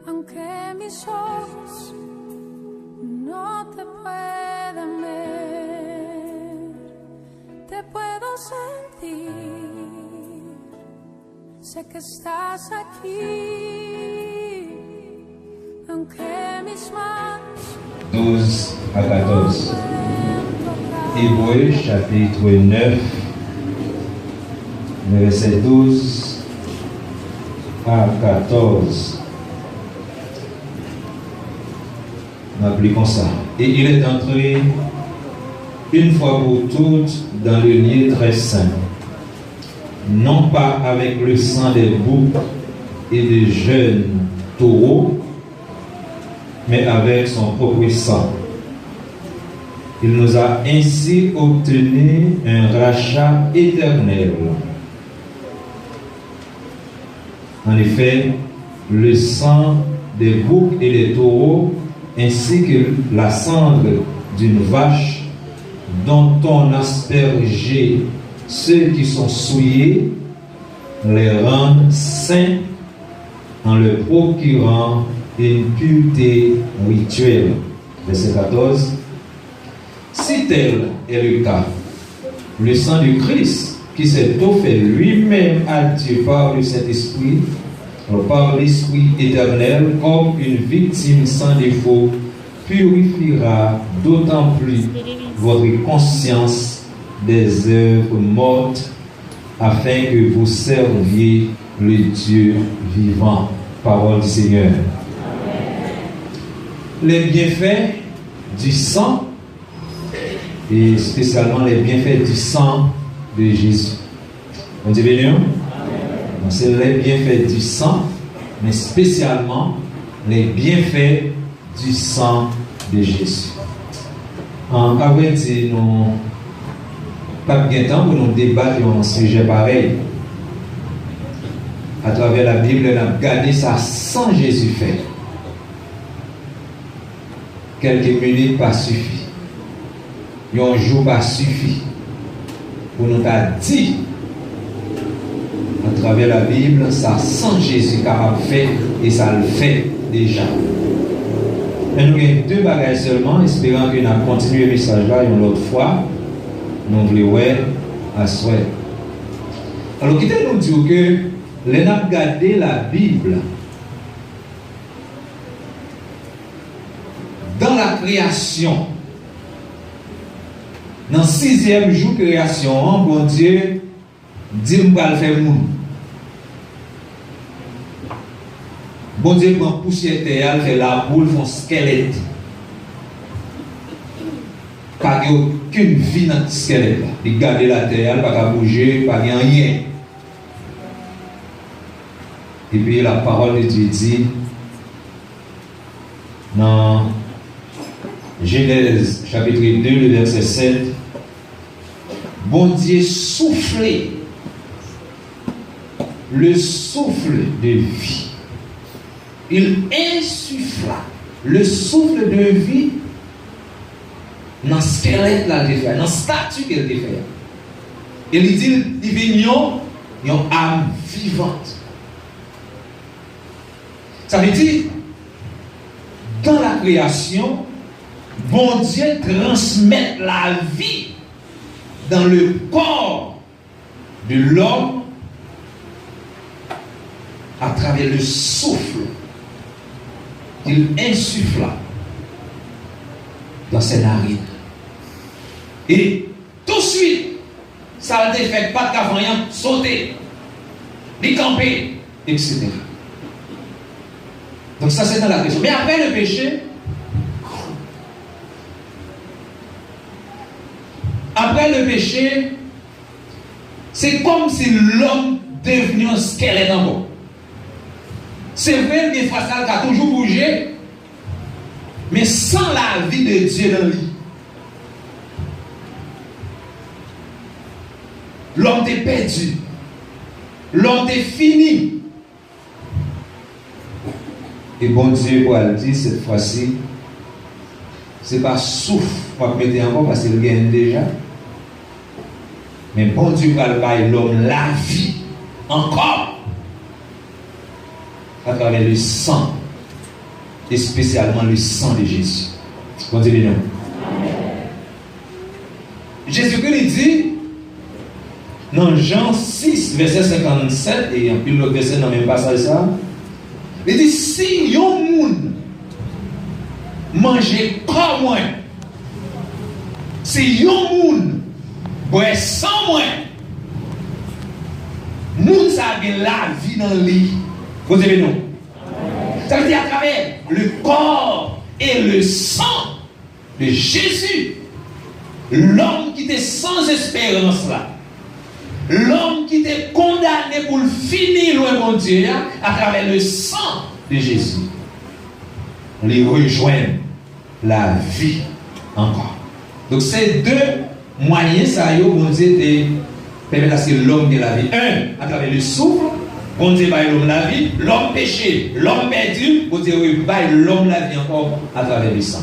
aunque mis ojos no te puedan ver, te puedo sentir, sé que estás aquí, aunque mis manos 12 à 14. Hébreux chapitre 9, verset 12 à 14. Nous appliquons ça. Et il est entré une fois pour toutes dans le lieu très saint, non pas avec le sang des boucs et des jeunes taureaux, mais avec son propre sang. Il nous a ainsi obtenu un rachat éternel. En effet, le sang des boucs et des taureaux, ainsi que la cendre d'une vache, dont on aspergeait ceux qui sont souillés, les rendent saints en leur procurant une pureté rituelle. Verset 14. Si tel est le cas, le sang du Christ, qui s'est offert lui-même à Dieu par le Saint-Esprit, par l'Esprit éternel, comme une victime sans défaut, purifiera d'autant plus votre conscience des œuvres mortes, afin que vous serviez le Dieu vivant. Parole du Seigneur. Les bienfaits du sang, et spécialement les bienfaits du sang de Jésus. On dit bien, c'est les bienfaits du sang, mais spécialement les bienfaits du sang de Jésus. En vrai dire, nous pas bien temps pour nous débattre un sujet pareil. À travers la Bible, on a gardé ça sans Jésus fait. Quelques minutes pas suffit. Un jour pas suffit pour nous dire à travers la Bible, ça sans Jésus capable de faire et ça le fait déjà. Mais nous avons deux bagages seulement, espérant que nous allons continuer le message là une autre fois. Nous voulons à souhait. Alors, quittez nous dire que les n'a gardé la Bible dans la création. Dans le 6e jour de création, bon Dieu dit qu'on va le faire moun. Bon Dieu prend poussière terre, fait la boule, font squelette. Pas aucune vie dans le squelette. Il garde la terre, pas bouger, pas rien. Et puis la parole de Dieu dit dans Genèse chapitre 2, le verset 7, bon Dieu soufflait le souffle de vie. Il insuffla le souffle de vie dans le squelette là, dans la statue qu'elle fait. Et il dit, il y a une âme vivante. Ça veut dire, dans la création, bon Dieu transmet la vie dans le corps de l'homme à travers le souffle qu'il insuffla dans ses narines. Et tout de suite, ça ne fait pas de cavalier sauter, ni camper, etc. Donc ça c'est dans la question. Mais après le péché, c'est comme si l'homme devenait un squelette en bas. C'est vrai que Fassal a toujours bougé, mais sans la vie de Dieu dans lui. L'homme est perdu. L'homme est fini. Et bon Dieu, pour le dire cette fois-ci, ce n'est pas souffle pour mettre encore parce qu'il gagne déjà. Mais bon Dieu va le bailler l'homme la vie encore à travers le sang et spécialement le sang de Jésus. Continuez. Jésus-Christ dit dans Jean 6, verset 57, et un pile l'autre verset dans le même passage ça, il dit si yon moun mange comme moi, si yon moun boit sans moi, moun sa gen la vie dans lui. Vous avez non? Ça veut dire à travers le corps et le sang de Jésus, l'homme qui était sans espérance là, l'homme qui était condamné pour finir loin de Dieu, à travers le sang de Jésus, les rejoindre la vie encore. Donc ces deux moyens, ça y est, bon Dieu permet à ce que l'homme de la vie. Un, à travers le souffle, bon Dieu va l'homme la vie, l'homme péché, l'homme perdu, bon Dieu va l'homme la vie encore à travers le sang.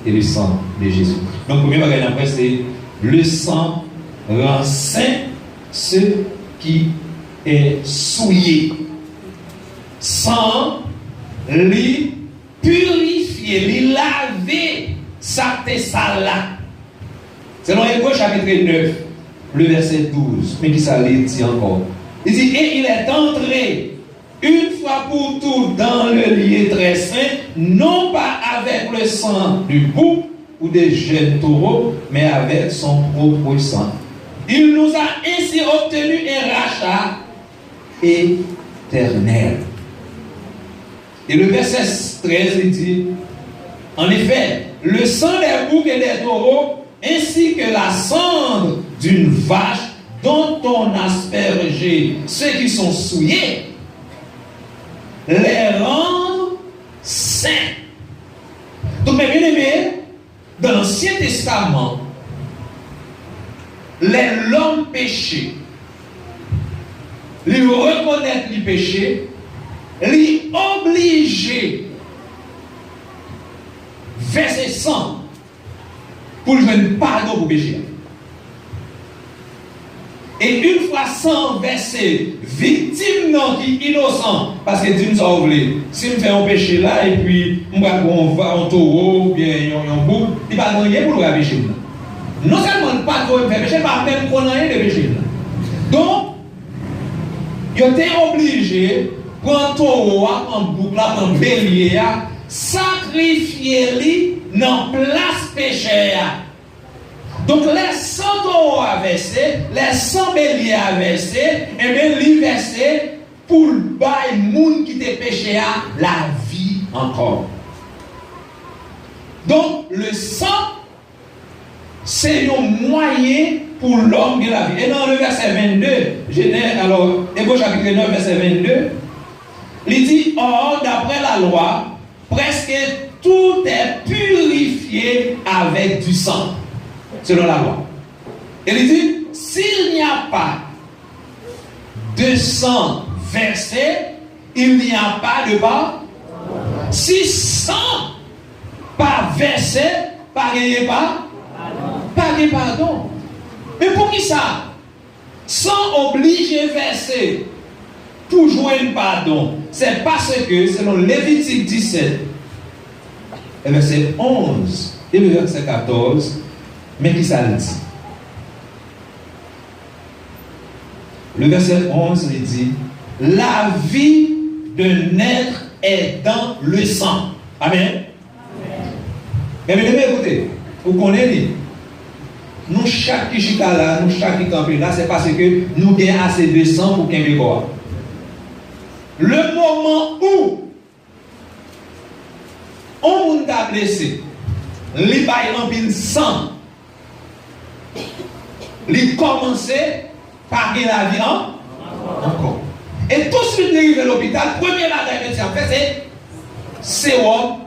Et le sang de Jésus. Donc, premier bagage après, c'est le sang rend saint ce qui est souillé. Sang, lui purifier, lui laver sa sale là. Selon Hébreux chapitre 9, le verset 12, mais qui ça dit encore. Il dit, et il est entré une fois pour toutes dans le lieu très saint, non pas avec le sang du bouc ou des jeunes taureaux, mais avec son propre sang. Il nous a ainsi obtenu un rachat éternel. Et le verset 13, il dit, en effet, le sang des boucs et des taureaux, ainsi que la cendre d'une vache dont on asperge ceux qui sont souillés, les rendre saints. Donc, mes bien-aimés, dans l'Ancien Testament, l'homme péché, lui reconnaître le péché, lui obliger verser sang pour lui donner pardon pour péché. Et une fois sans verser, victime non qui est innocent, parce que Dieu nous a oublié. Si nous faisons un péché là, et puis on va un taureau, ou bien un bouc, il ne va pas rien pour le péché. Non seulement pas de faire péché, il va même qu'on rien de péché. Donc, il était obligé, prendre un taureau, un bouc, un bélier, sacrifier-lui dans place péché. Donc, les 100 taureaux à verser, les 100 béliers à verser, et bien, les verser pour le bail moun qui te péché à la vie encore. Donc, le sang, c'est un moyen pour l'homme de la vie. Et dans le verset 22, alors, Hébreux chapitre 9, verset 22, il dit, or, d'après la loi, presque tout est purifié avec du sang. Selon la loi. Et il dit, s'il n'y a pas de sang versé, il n'y a pas de pardon. Si sang pas versé, pas de pardon. Mais pour qui ça? Sans obliger verser pour jouer pardon. C'est parce que, selon Lévitique 17, le verset 11 et le verset 14, mais qui ça le dit? Le verset 11, il dit, la vie de naître est dans le sang. Amen. Mais écoutez, vous connaissez, nous chaque qui chita là, nous chaque qui campé là, c'est parce que nous gagnons assez de sang pour qu'il y ait quoi. Le moment où on t'a blessé, les bails remplis sang, il commençait par gagner la vie encore. Et tout de suite, il arrive à l'hôpital, premier bagage que tu as fait, c'est pour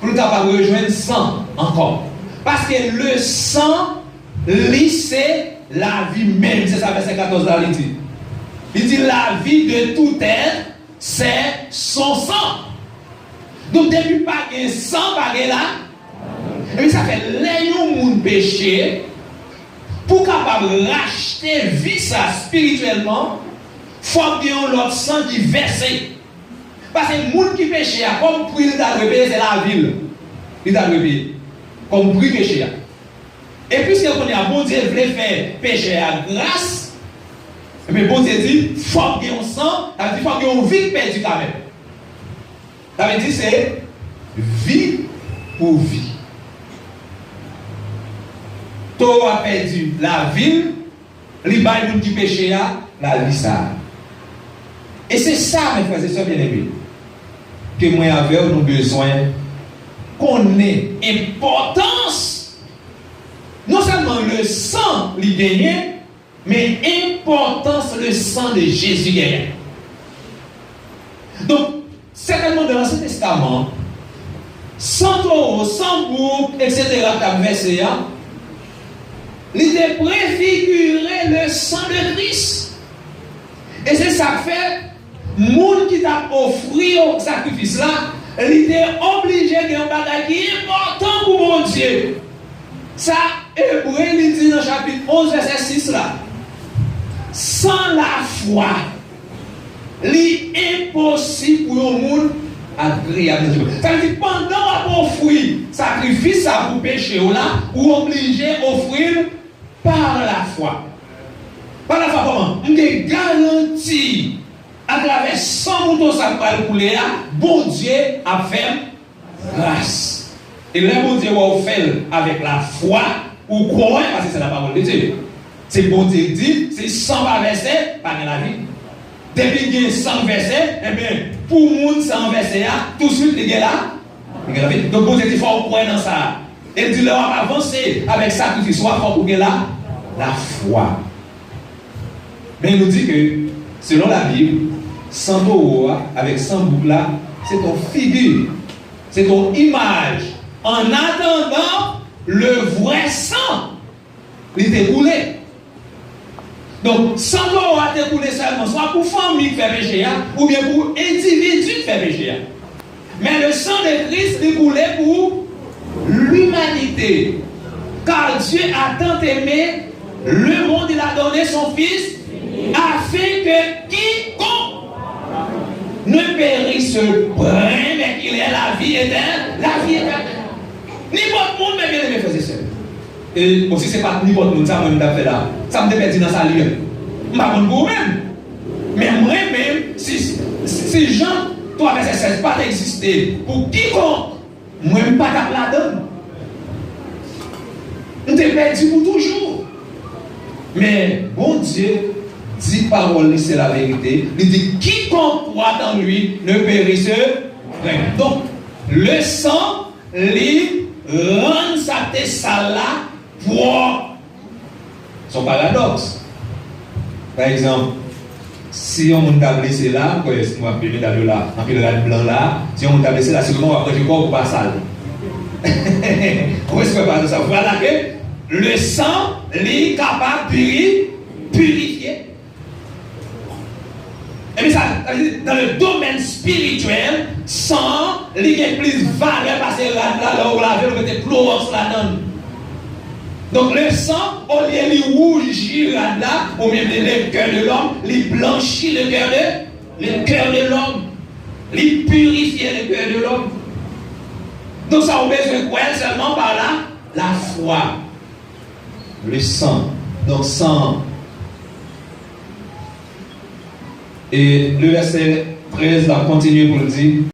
ne pas rejoindre le sang encore. Parce que le sang, c'est la vie même. C'est ça, verset 14 là, il dit. Il dit la vie de tout être, c'est son sang. Donc, depuis pas qu'il y a sang, pas là. Et puis ça fait les gens péché. Pour capable racheter vie ça spirituellement, il faut bien l'autre sang qui verse. Parce que le monde qui péché, comme prix il t'a repayé, c'est la ville. Il t'a repayé. Comme prix péché. Et puisque on a bon Dieu voulait faire péché à grâce, mais bon Dieu dit, il faut qu'il y ait un sang, ça veut dire qu'il faut qu'il y ait une vie perdue quand même. Ça veut dire c'est vie pour vie. Toi a perdu la ville, les bails qui péché la vie ça. Et c'est ça, mes frères et sœurs bien-aimés, que moi avec nous besoin qu'on ait importance, non seulement le sang lui gagné, mais importance le sang de Jésus gagné. Donc, certainement dans l'Ancien Testament, sans taureau, sans bouc, etc., comme versé, il était préfiguré le sang de Christ. Et c'est ça que fait, le monde qui t'a offert au sacrifice là, il était obligé de faire un bagage qui est important pour mon Dieu. Ça, Hébreu, il dit dans le chapitre 11, verset 6 là. Sans la foi, il est impossible pour le monde agréable. Ça veut dire pendant qu'on offre sacrifice ça pour pécher là, ou obligé d'offrir par la foi. Par la foi comment? On est garanti à travers 100 moutons ça va couler là, bon Dieu a fait grâce. Et le bon Dieu va faire avec la foi ou croire parce que c'est la parole de Dieu. C'est bon Dieu dit, c'est 100 versets par la vie. Depuis qu'il y a 100 versets, eh bien, pour le monde 100 versets, tout de suite, il y a là. Donc, bon Dieu dit, il faut croire dans ça. Et il dit, là, on va avancer avec sacrifice, il faut pour là la foi. Mais il nous dit que, selon la Bible, 100 taureaux avec 100 boucles là, c'est ton figure, c'est ton image. En attendant le vrai sang, il était roulé. Donc, 100 taureaux a été roulé seulement, soit pour famille qui fait péché, ou bien pour individu qui fait péché. Mais le sang de Christ est roulé pour l'humanité. Car Dieu a tant aimé le monde, il a donné son Fils, afin que quiconque ne périsse point, mais qu'il ait la vie éternelle. La vie éternelle. Ni votre monde, mais bien aimé, frères et sœurs. Et aussi, ce n'est pas ni votre monde, ça m'a fait là. Ça me perdu dans sa lieu. Je ne sais pas vous-même. Mais moi-même, si Jean, toi, verset 16, pas d'exister, pour quiconque, moi-même, pas là-dedans. On t'est perdu pour toujours. Mais bon Dieu dit parole, c'est la vérité. Il dit quiconque croit en lui ne périsse point. Donc, le sang, lui, rend sa tessale là pour son paradoxe. Par exemple, si on t'a blessé là, est-ce qu'on va appeler là, en pile blanc là, si on t'a blessé là, c'est comment on va prendre du corps pour pas sale. Est-ce qu'on va pas ça? Voilà que le sang, lui, capable de purifier. Et bien ça, dans le domaine spirituel, sang, il y a plus valeur parce que là où la veille, on mettait plus là-dedans. Donc le sang, au lieu de rougir là, ou même le cœur de l'homme, il blanchit le cœur de l'homme, il purifie le cœur de l'homme. Donc ça, on a besoin de quoi seulement par là? La foi. Le sang. Donc sang. Et le verset 13 va continuer pour le dire.